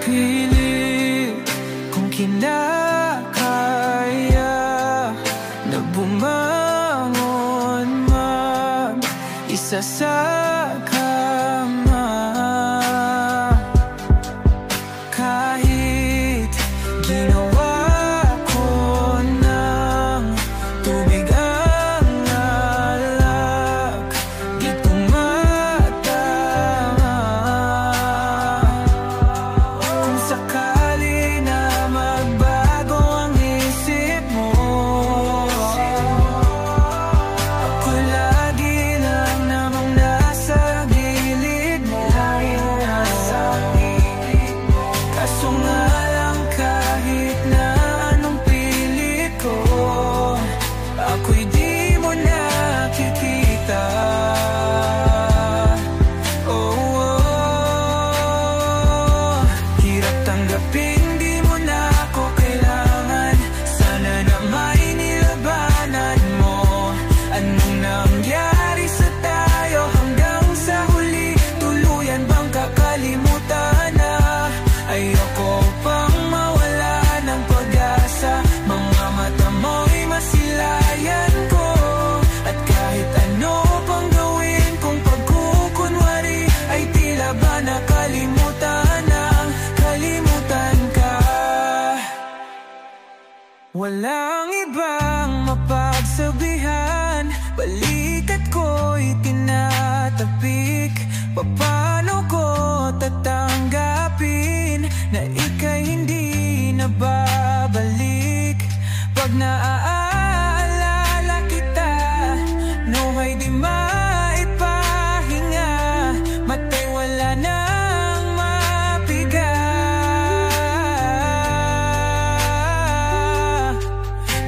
pilit kung kinakaya na bumangon mag-isa sa kama. Kahit ginawa ko ng tubig ang alak, di tumatama. Kung sakali na magbago ang isip mo, ako lagi lang namang nasa gilid mo. Kaso nga lang kahit na anong pilit ko, ako'y di mo nakikita. Hirap tanggapin di mo na ako kailangan. Sana na may nilabanan mo. Anong nangyari sa tayo hanggang sa huli? Tuluyan bang kakalimutan na? Ayoko pang mawala ng pag-asa. Mga mata mo'y masilayan ko. At kahit ano pang gawin kung pagkukunwari, ay tila ba nakalimutan na kalimutan ka. Walang ibang mapagsabihan, balikat ko'y tinatapik. Paano ko tatanggapin na ika'y hindi na babalik? Pag naaalala kita, luhay di maipahinga, mata'y wala nang mapiga.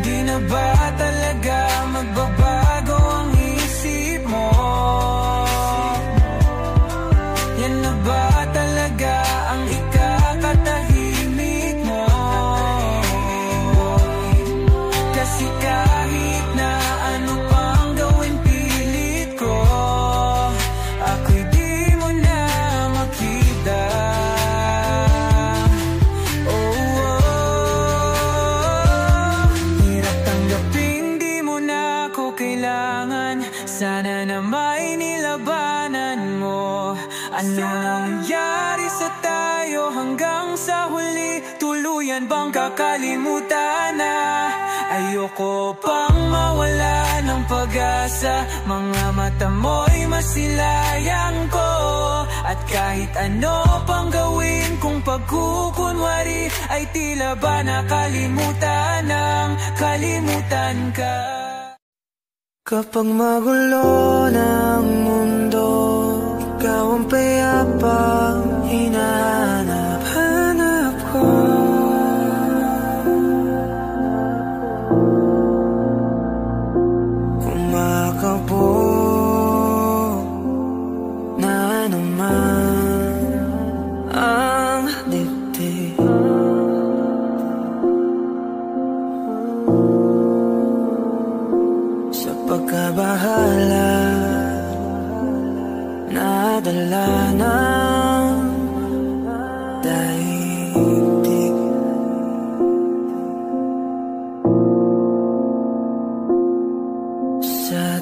Di na ba talaga magbabago ang isip mo? Yan na ba talaga ang ikakatahimik mo? Kasi kahit na ano pang gawin pilit ko, ako'y di mo na makita. Hirap tanggapin di mo na ako kailangan. Sana na may nilabanan mo. Ano nangyari sa tayo hanggang sa huli? Tuluyan bang kakalimutan na? Ayoko pang mawala ng pag-asa. Mga mata mo'y masilayang ko. At kahit ano pang gawin kung pagkukunwari, ay tila ba nakalimutan ng kalimutan ka. Kapag magulo ng mundo, ikaw ang payapang hinahanap-hanap ko. Kumakabog na naman ang dibdib. Sa pagkabahala, nadala ng daigdig. Sa